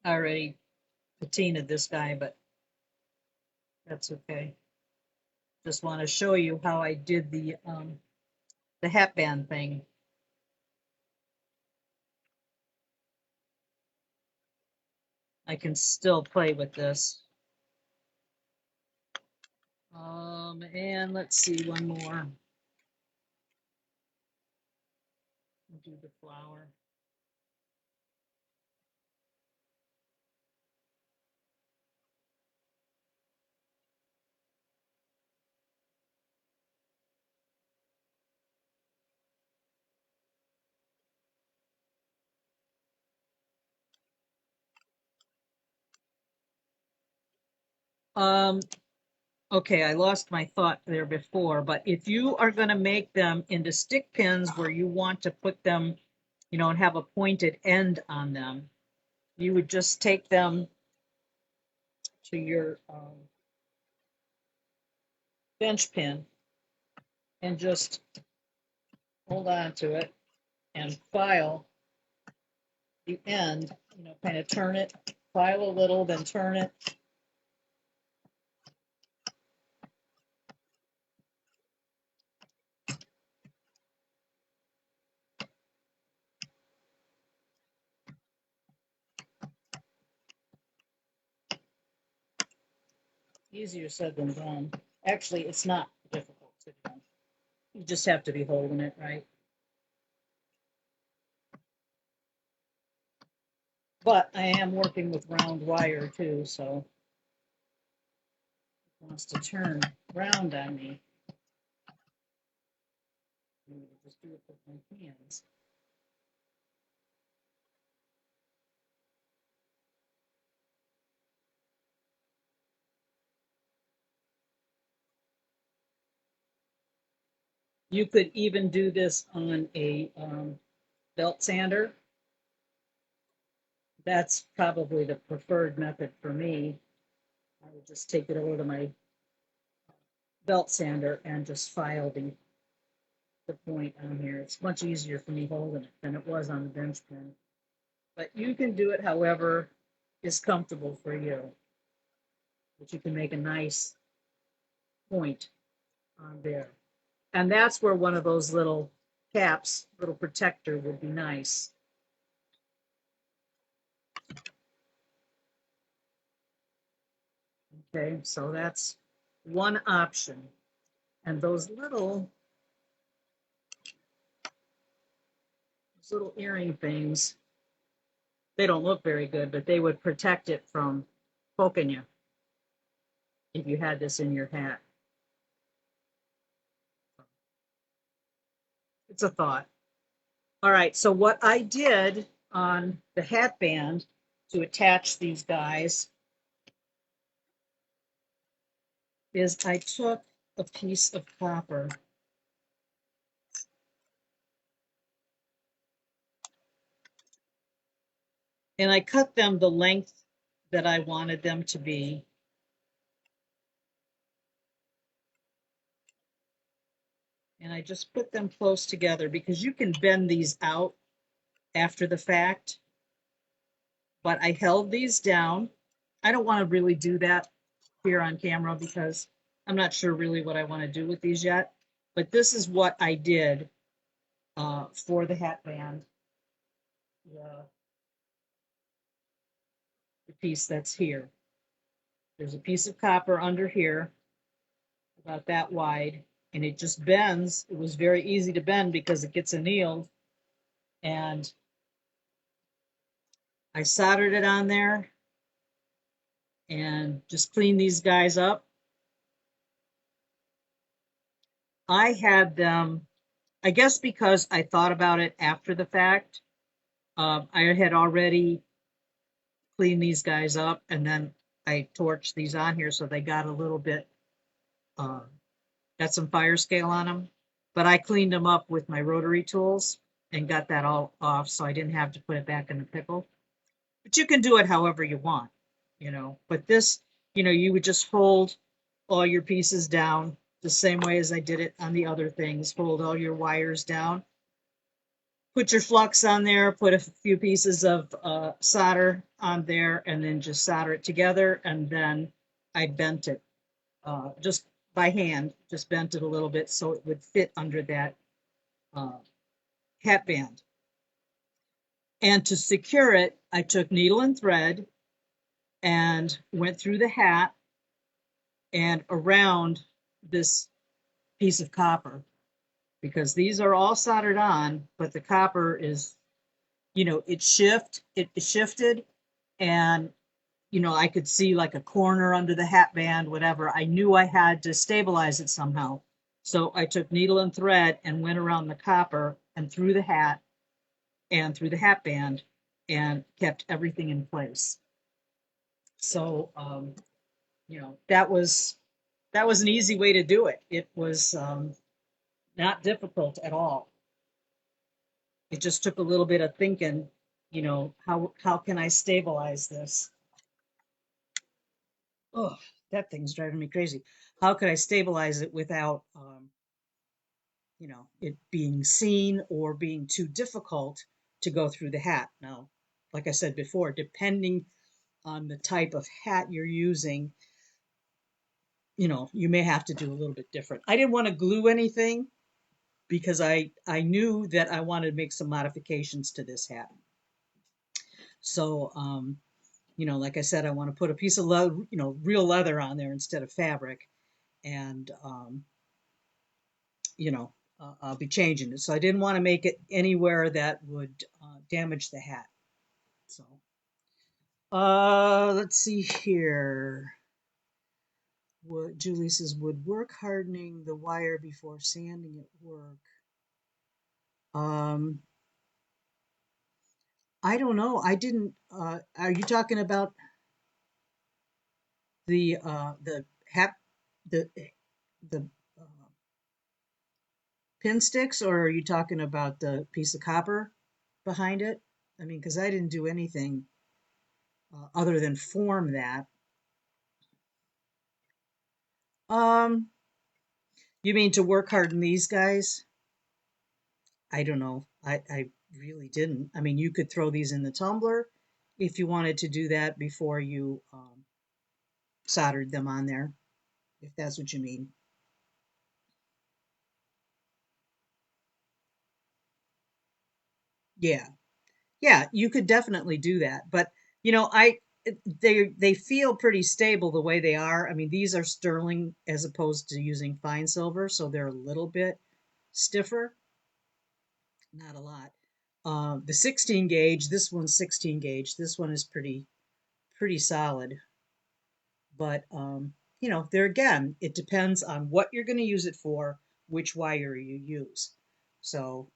I already patinaed this guy, but that's okay. Just want to show you how I did the hat band thing. I can still play with this. And let's see, one more. We'll do the flower. Okay, I lost my thought there before, but if you are going to make them into stick pins where you want to put them, and have a pointed end on them, you would just take them to your bench pin and just hold on to it and file the end, kind of turn it, file a little, then turn it. Easier said than done. Actually, it's not difficult to do. You just have to be holding it right. But I am working with round wire too, so it wants to turn round on me. Just do it with my hands. You could even do this on a belt sander. That's probably the preferred method for me. I would just take it over to my belt sander and just file the point on here. It's much easier for me holding it than it was on the bench pin. But you can do it however is comfortable for you. But you can make a nice point on there. And that's where one of those little caps, little protector would be nice. Okay, so that's one option. And those little earring things, they don't look very good, but they would protect it from poking you if you had this in your hat. It's a thought. All right, so what I did on the hat band to attach these guys is I took a piece of copper And I cut them the length that I wanted them to be. And I just put them close together because you can bend these out after the fact. But I held these down. I don't want to really do that here on camera because I'm not sure really what I want to do with these yet. But this is what I did for the hat band, the piece that's here. There's a piece of copper under here, about that wide, and it just bends. It was very easy to bend because it gets annealed. And I soldered it on there and just cleaned these guys up. I had them, I guess because I thought about it after the fact, I had already cleaned these guys up and then I torched these on here so they got a little bit, uh, got some fire scale on them. But I cleaned them up with my rotary tools and got that all off so I didn't have to put it back in the pickle. But you can do it however you want, But this, you would just hold all your pieces down the same way as I did it on the other things. Hold all your wires down. Put your flux on there, put a few pieces of solder on there, and then just solder it together. And then I bent it just by hand, just bent it a little bit so it would fit under that uh, hat band. And to secure it, I took needle and thread and went through the hat and around this piece of copper because these are all soldered on, but the copper is, it shifted and, I could see like a corner under the hat band, whatever. I knew I had to stabilize it somehow. So I took needle and thread and went around the copper and through the hat and through the hat band and kept everything in place. So, that was an easy way to do it. It was not difficult at all. It just took a little bit of thinking, how can I stabilize this? Oh, that thing's driving me crazy. How could I stabilize it without, it being seen or being too difficult to go through the hat? Now, like I said before, depending on the type of hat you're using, you may have to do a little bit different. I didn't want to glue anything because I knew that I wanted to make some modifications to this hat. So, like I said, I want to put a piece of leather, real leather on there instead of fabric. And, I'll be changing it. So I didn't want to make it anywhere that would damage the hat. So, let's see here. What Julie says, would work hardening the wire before sanding it work? I don't know. I didn't. Are you talking about the hat the pin sticks, or are you talking about the piece of copper behind it? I mean, because I didn't do anything other than form that. Um, you mean to work harden these guys? I don't know. I really didn't. I mean, you could throw these in the tumbler if you wanted to do that before you soldered them on there, if that's what you mean. Yeah. Yeah, you could definitely do that. But, they feel pretty stable the way they are. I mean, these are sterling as opposed to using fine silver, so they're a little bit stiffer, not a lot. The 16 gauge, this one's 16 gauge. This one is pretty solid. But there again, it depends on what you're going to use it for, which wire you use. So,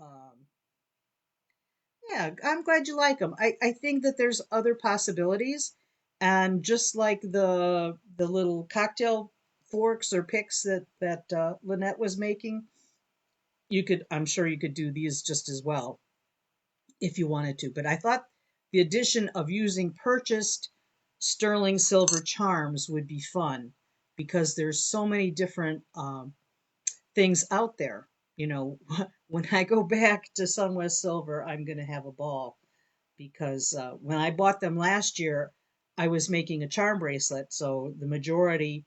um, yeah, I'm glad you like them. I think that there's other possibilities, and just like the little cocktail forks or picks that Lynette was making, I'm sure you could do these just as well if you wanted to. But I thought the addition of using purchased sterling silver charms would be fun because there's so many different things out there. You know, when I go back to Sunwest Silver, I'm going to have a ball because when I bought them last year, I was making a charm bracelet. So the majority,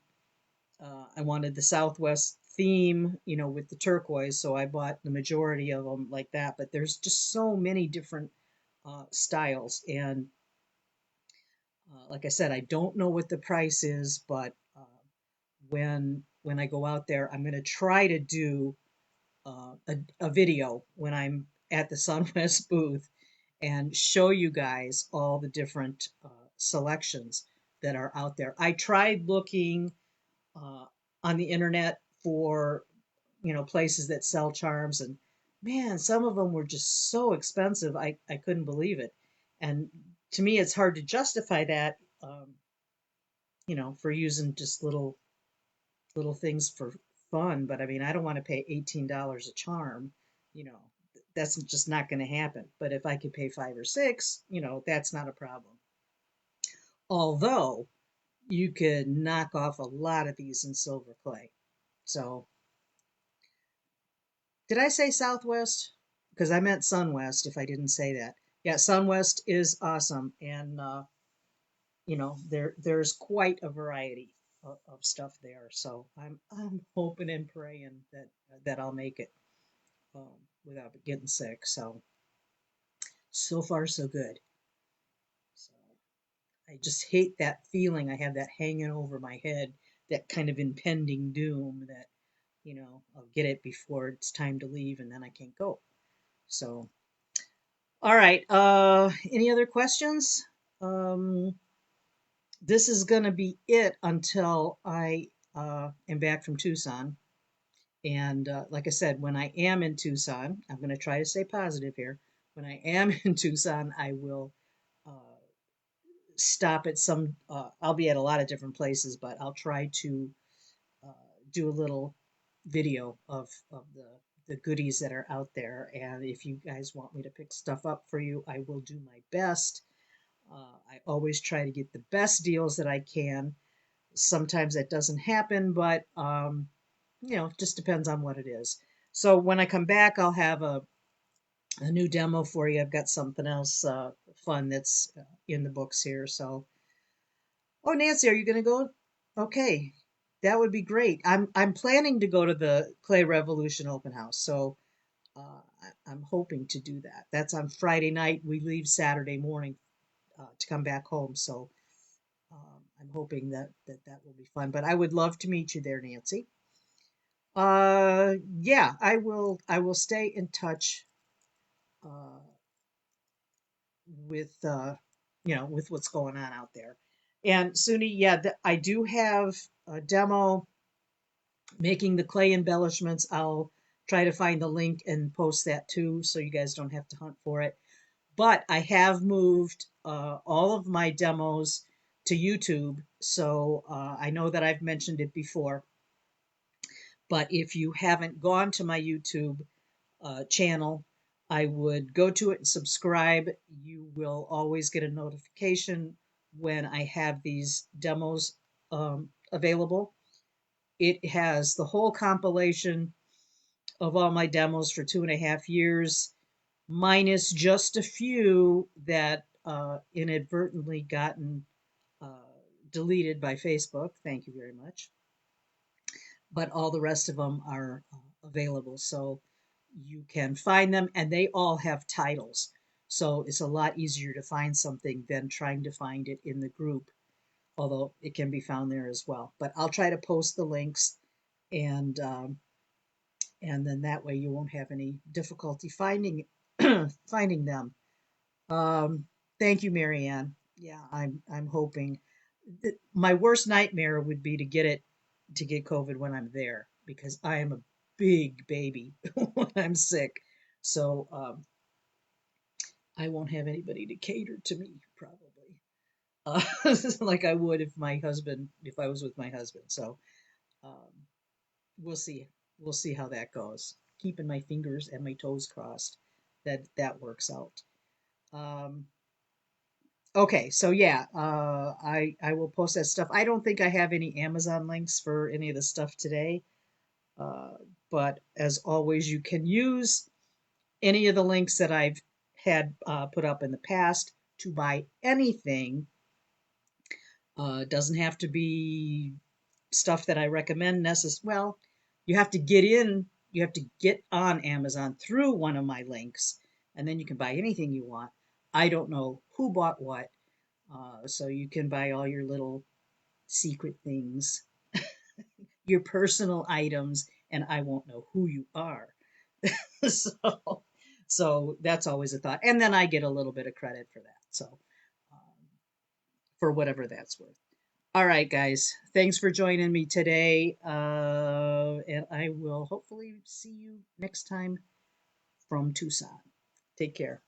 I wanted the Southwest theme, you know, with the turquoise. So I bought the majority of them like that. But there's just so many different styles. And like I said, I don't know what the price is, but when I go out there, I'm going to try to do a video when I'm at the Sunwest booth and show you guys all the different selections that are out there. I tried looking uh, on the internet for, you know, places that sell charms, and man, some of them were just so expensive. I couldn't believe it. And to me, it's hard to justify that, you know, for using just little things for fun. But I mean, I don't want to pay $18 a charm, you know, that's just not going to happen. But if I could pay 5 or 6, you know, that's not a problem. Although you could knock off a lot of these in silver clay. So, did I say Southwest? Because I meant Sunwest if I didn't say that. Yeah, Sunwest is awesome. And, you know, there's quite a variety of stuff there. So I'm hoping and praying that I'll make it without getting sick. So so far so good. So I just hate that feeling. I have that hanging over my head, that kind of impending doom that, you know, I'll get it before it's time to leave and then I can't go. So, all right. Any other questions? Um, this is going to be it until I am back from Tucson. And like I said, when I am in Tucson, I'm going to try to stay positive here. When I am in Tucson, I will uh, stop at some, I'll be at a lot of different places, but I'll try to uh, do a little video of the goodies that are out there. And if you guys want me to pick stuff up for you, I will do my best. I always try to get the best deals that I can. Sometimes that doesn't happen, but you know, just depends on what it is. So when I come back, I'll have a new demo for you. I've got something else fun that's in the books here. So, oh, Nancy, are you going to go? Okay, that would be great. I'm planning to go to the Clay Revolution open house, so I'm hoping to do that. That's on Friday night. We leave Saturday morning to come back home, so I'm hoping that will be fun. But I would love to meet you there, Nancy. Yeah, I will stay in touch uh, with you know, with what's going on out there. And Suni, yeah, I do have a demo making the clay embellishments. I'll try to find the link and post that too, so you guys don't have to hunt for it. But I have moved all of my demos to YouTube, so I know that I've mentioned it before. But if you haven't gone to my YouTube channel, I would go to it and subscribe. You will always get a notification when I have these demos available. It has the whole compilation of all my demos for 2.5 years, minus just a few that inadvertently gotten uh, deleted by Facebook. Thank you very much. But all the rest of them are available. So you can find them, and they all have titles. So it's a lot easier to find something than trying to find it in the group, although it can be found there as well. But I'll try to post the links, and then that way you won't have any difficulty finding finding them. Um, Thank you, Marianne. Yeah, I'm hoping. My worst nightmare would be to get COVID when I'm there because I am a big baby when I'm sick. So I won't have anybody to cater to me probably, like I would if I was with my husband. So um, we'll see. We'll see how that goes. Keeping my fingers and my toes crossed that that works out. Um, Okay, so yeah, I will post that stuff. I don't think I have any Amazon links for any of the stuff today, uh, but as always, you can use any of the links that I've had put up in the past to buy anything. Doesn't have to be stuff that I recommend Well, you have to get in, you have to get on Amazon through one of my links, and then you can buy anything you want. I don't know who bought what, so you can buy all your little secret things, your personal items, and I won't know who you are. so, so that's always a thought, and then I get a little bit of credit for that. So, um, for whatever that's worth. All right, guys. Thanks for joining me today. And I will hopefully see you next time from Tucson. Take care.